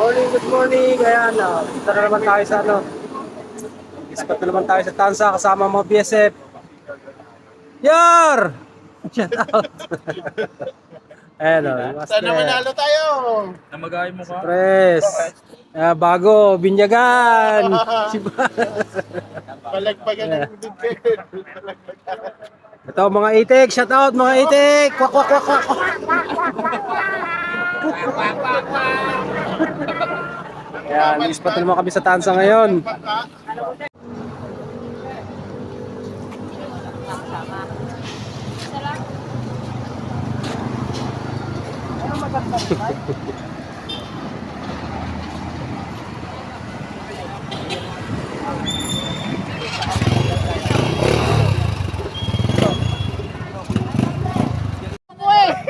Good morning. Ayan, punta na naman tayo sa Ispat na naman tayo sa Tansa kasama mga BSF. Yar! Shout out. Ayan Sana manalo tayo. Namagay mo ka? Press. Bago, Binyagan. Palagpagan ng bibig. Ito mga itik, shout out mga itik. Kwak kwak kwak kwak. Ayan, ispat na naman kami sa Tansa ngayon.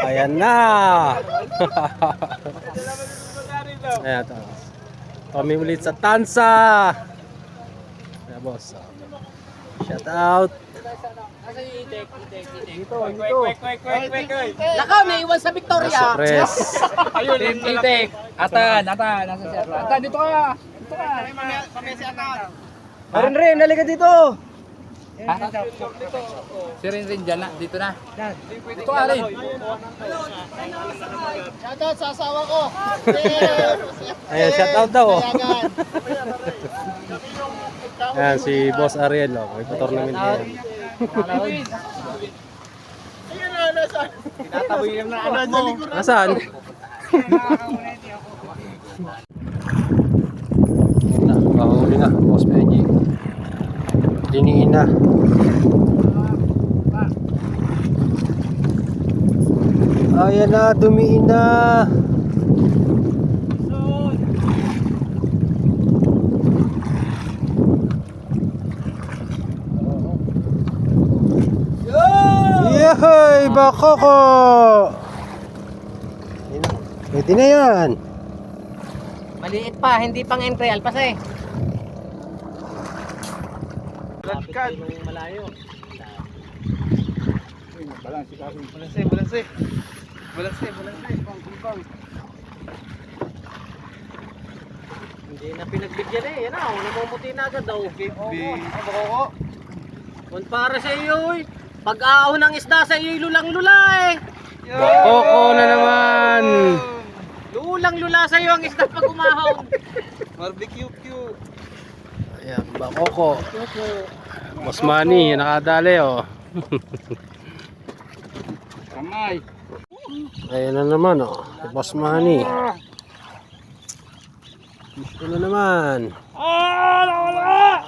Ayan na. Ayan to. Kami ulit sa Tansa. Ayan boss. Shout out. Lakaw, may iwan sa Victoria. Nasa press. Ayun, Itek. Atan, nasa si Atan. Atan, dito ka. Dito ka. Rin, nalika dito. Ha? Si Rin dyan na. Dito na. Dito ka rin. Shoutout sa asawa ko. Ayan, shout out daw. Ayan, si Boss Ariel. May pa-tournament ngayon. Tinataboy lang na ano mo. Nasaan? Kahuli na, Boss Benji. Liniin na. Ayan na, dumiin na. Yehey, bakoko! Pwede na yan. Maliit pa, hindi pang entry. Alpas eh. Ladkad. Malayo. Balanse. Hindi na pinagbigyan eh. Yan na, namumuti na agad daw. Bako. Kung para sa iyo eh. Pag-aahon ng isda sa iyo, lulang-lula eh. Bakoko na naman. Lulang-lula sa iyo ang isda pag umahon. Barbecue. Ayan, bakoko. Boss Manny, nakadali oh. Kamay. Ayan na naman oh. Si Boss Manny. Ito na naman.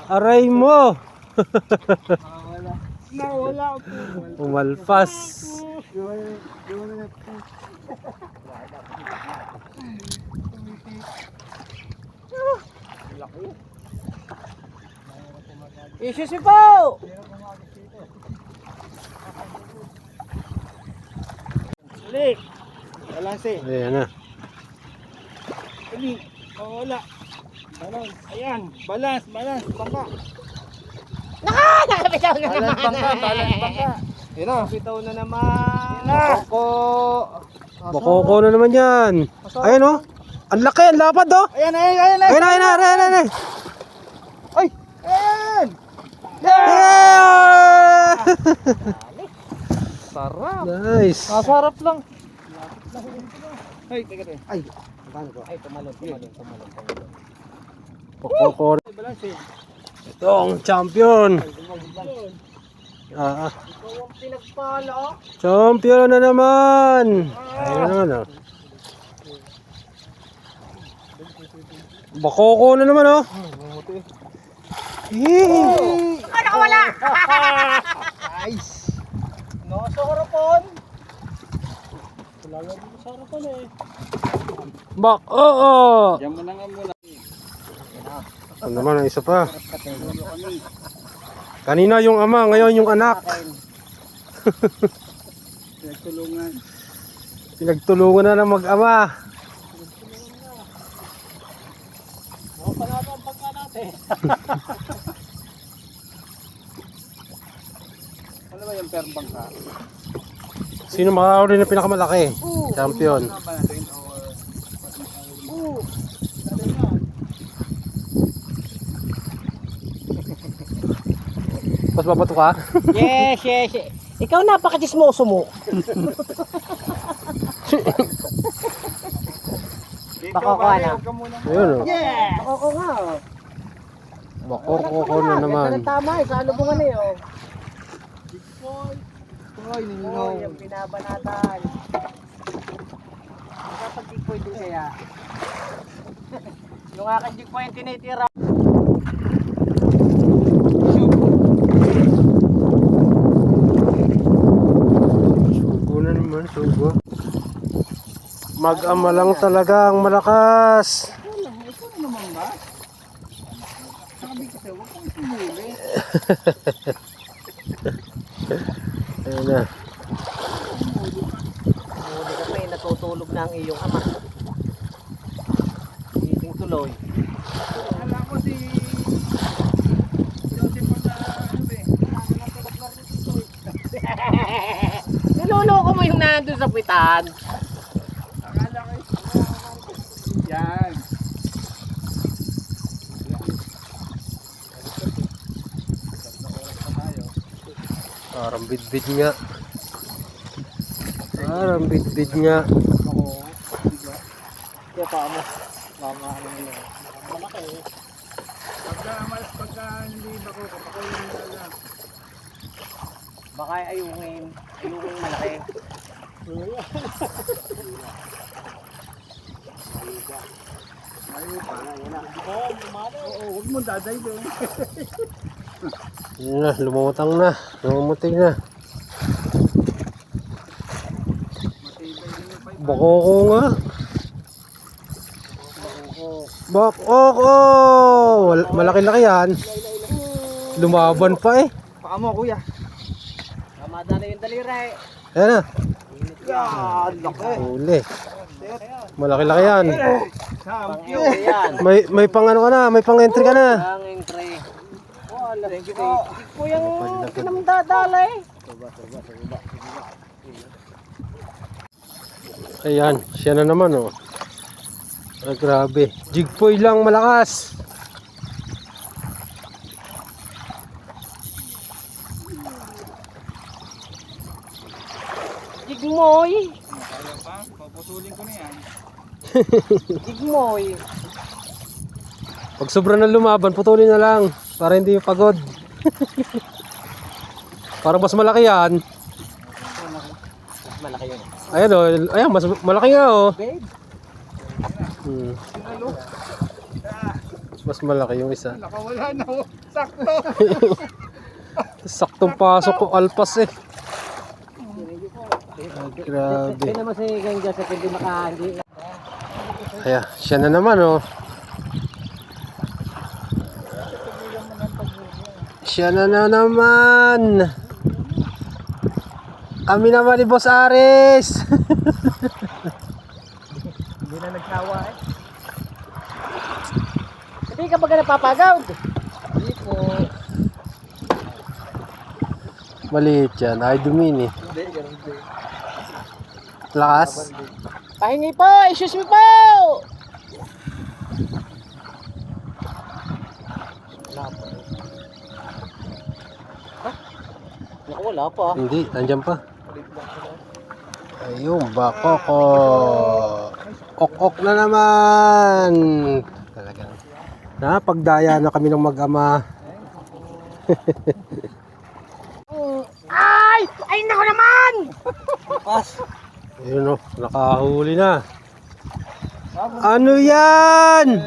Aray mo. Nawala po. Umalpas. Issues po! Uli. Balanse. Ayan na. Uli. Wala. Balance. Ayan. Balance. Bangka. Nakabitaw na naman. Balance bangka. Ayan na. Bitaw na naman. Bako. Bakoko na naman yan. Ayan oh. Ang laki, ang lapad oh. Ayan. Ayan na. Ay. Ayan. Yeah! Sarap. Nice. Masarap lang. Ay, teka. Ay. Paano ko? Ay, tumalon. Bakoko. Balance. Ito ang champion. Pinagpala. Champion na naman. Ayun na naman oh. Bakoko na naman oh. Nakawala! Nice. No, sa harapan. Wala nga dito sa harapan eh. Oo. Diyan mo na nga muna. Ano naman ang isa pa? Kanina yung ama, ngayon yung anak. Nagtulungan. Pinagtulungan na ng mag-ama. Panalo ang pagka natin. Ano ba yung perbang ka? Sino makakahuli na pinakamalaki? Champion. Mas babato ka? Yes, yes, yes. Ikaw napaka-chismoso mo. Bakokuha na. Ayun o. Yes! Bakoko nga. Bakoko na naman. Tama eh, sa alubungan eh. Oh. Oh, yung binabanatan. Kapag jigpoy din kaya. Yung aking jigpoy yung tinitira. Sugo na naman, sugo. Mag-ama lang talaga ang malakas. Ayun na. Hindi ka pa eh, natutulog na ang iyong ama. Giting tuloy. Niloloko mo yung nandun sa pitan. Yan. Parang bidbid nga. Parang bidbid nga. Kaya pa mo. Mama ano nila. Malaki. Pagka hindi bako, kapag yung nila. Baka ayungin. Ayungin malaki. Huwag mo daday doon. Yun na, lumutang na. Lumumuting na. Bakoko nga. Bakoko! Malaki-laki yan. Lumaban pa eh. Paa mo kuya. Kamada na yung dalira eh. Ayan na. Yan, laki. Huli. Malaki-laki yan. Pang-entry yan. May pang ano ka na, may pang entry ka na. Pang-entry. Thank you. Ito yung pinamdadala eh. Ayan, siya na naman oh. Ay, grabe. Jigpoy lang malakas. Jigmoy. Paputulin ko na yan. Jigmoy. Pag sobra na lumaban, putulin na lang. Para hindi pagod. Para mas malaki yan. Malaki yun. Ayan oh, ayan, mas malaki nga oh. Babe. Mas malaki yung isa. Nakawala na ako. Sakto. Saktong pasok ko alpas eh. Grabe. Kaya naman si Ganga sa hindi makahandi. Ayan, siya na naman oh. Siya na naman. Kami naman ni Boss Aris. Hindi na nagsawa eh. Hindi ka ba ka napapagaw? Hindi po. Maliit yan, ay dumini. Lakas. Pahingi po! Excuse me po! Wala pa. Ha? Naku, wala pa. Hindi, nandiyan pa. Ayun, bakoko. Ok-ok na naman. Talagang. Napagdaya na kami ng mag-ama. Ay! Ay, naku naman! Ayun o, nakahuli na. Ano yan?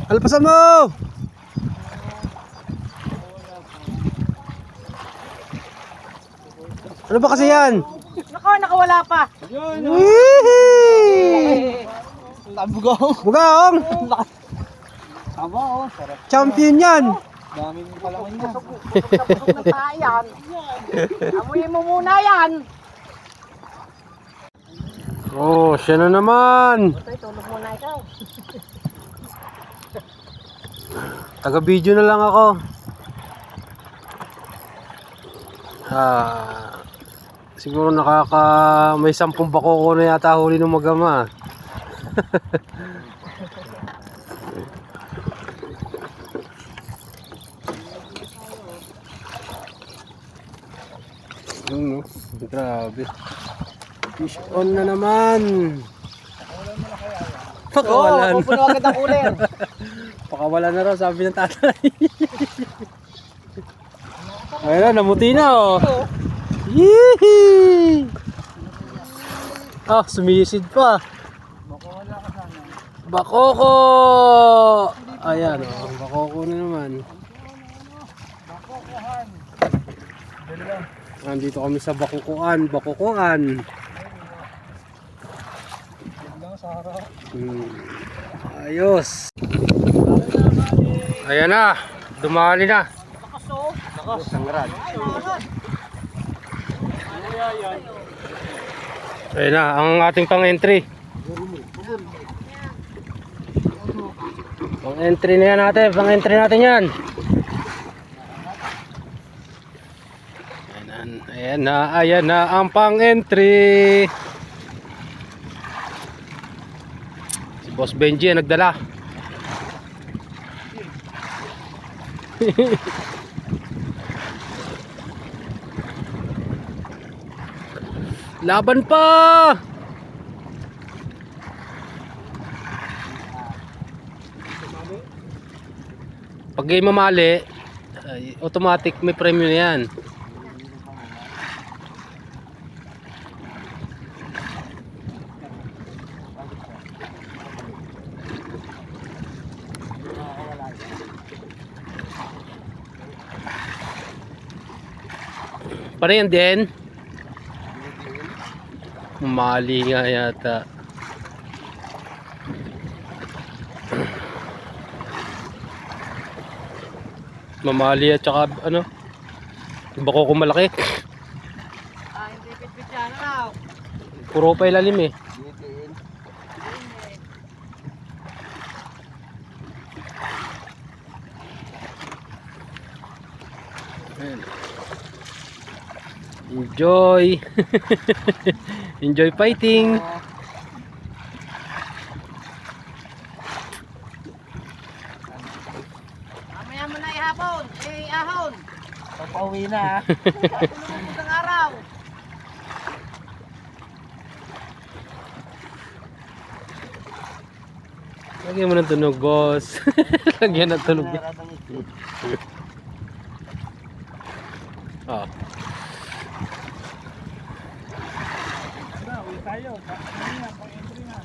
Alpasan mo! Ano ba kasi yan? Naku, nakawala pa. Wihii! Bugong. Bugaong! Tama oh. Sarap. Champion yan! Dami mo pala ko niya. Busog na tayo yan. Amuyin mo muna yan. Oh, siya na naman! Ito, tulog muna ikaw. Taga-video na lang ako. Siguro may 10 bakoko na yata huli ng mag-ama. Yun, no? Grabe. Fish on na naman. Pakawalan. pupuno agad ang cooler. Pakawalan na raw, sabi ng tatay. Ayun na, namuti na oh. Yee! Ah, sumisid pa. Bakoko! Ayan oh, bakoko na naman. Nandito kami sa bakukuan. Ayos. Ayan na, dumali na. Ayan na, ang ating pang-entry. Pang-entry na yan natin, pang-entry natin yan. Ayan na ang pang-entry. Si Boss Benji ang nagdala. Laban pa! Pag game mamali, automatic may premyo na yan. Para yan din. Mali nga yata. Mamali at saka ano, bako kung malaki. Hindi pitpit yan raw. Puro pa ilalim eh. Ayan. Enjoy. Enjoy fighting. Mamaya mo na ihapon. Ahon. Papauwi na. Tulungan ng araw. Lagyan mo ng tunog, boss. Lagyan ng tunog. Ah. Uwi tayo. Pang-entry na.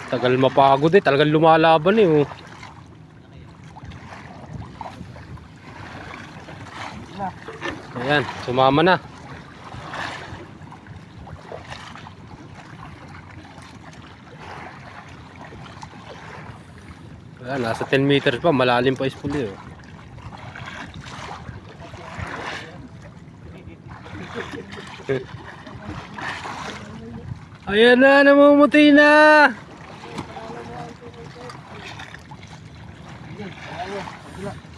Tagal mapagod eh. Talagang lumalaban eh. Oh. Ayan, sumama na. Ayan, nasa 10 meters pa. Malalim pa ispuli oh. Ayan na, namumuti na.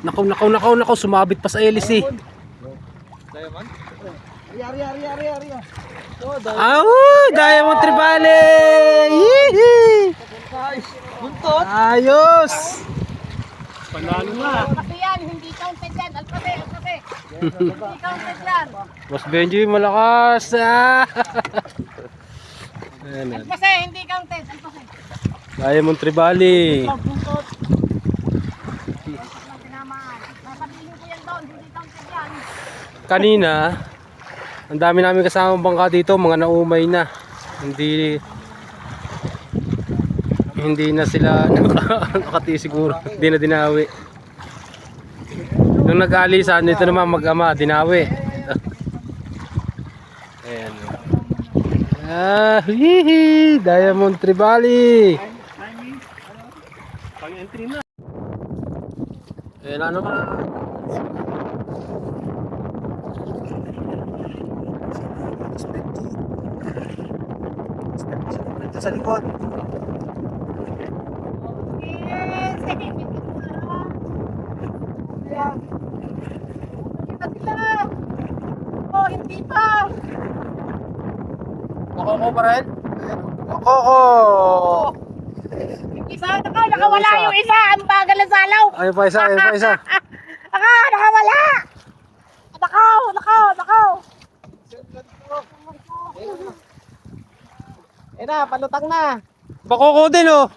Nakaw, sumabit pa sa hélice. Ari. Diamond Tribale! Yee! Buntot. Ayos! Panalo na. Alpate yan, hindi counted yan. Alpate. Hindi counted yan. Boss Benji, malakas! Ah! Ayan na. Alpase, hindi counted. Alpase. Diamond Tribale. Buntot. Tinamaan. Nasabihin ko yan doon, hindi counted yan. Kanina, ang dami namin kasama bangka dito, mga naumay na. Hindi na sila nakati siguro. Hindi na dinawi. Nung nag-aalisan, dito naman mag-ama, dinawi. Ayan. Hihi! Diamond Tribale! Pang-entry na. Ayan na naman. Ito sa likod. Yes! Kita sila! Oh, hindi pa! Bako pa rin? Koko! Isa, nakawala yung isa. Ang bagal na salaw. Ayun pa isa, ayun pa isa. Nakawala. Nakaw. Na, palutang na. Bakoko din oh.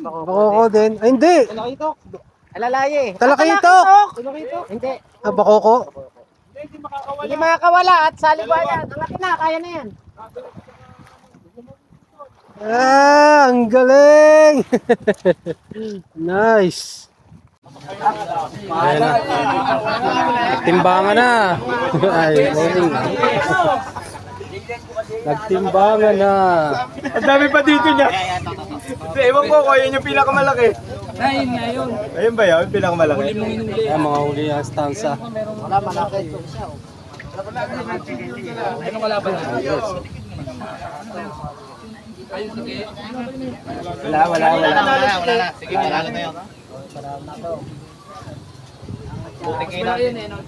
Bakoko din. Ay, hindi. Talakitok. Alalaye. Talakitok. Hindi. Ah, bakoko. Hindi makakawala at salibayan. Angat na, kaya na yan. Ah, ang galing. Nice. Ayan na. Timbangan na. Ay, galing. Nagtimbangan na. Ang dami pa dito niya. Ewan ko kung yun yung pinakamalaki. Ayun nga yun. Ayun ba yun? Pinakamalaki? Ay, mga huli ang stanza. Anong kalaban na? Ayun, sige. Wala na. Sige, wala na yun. Buti kayo na yun eh. No?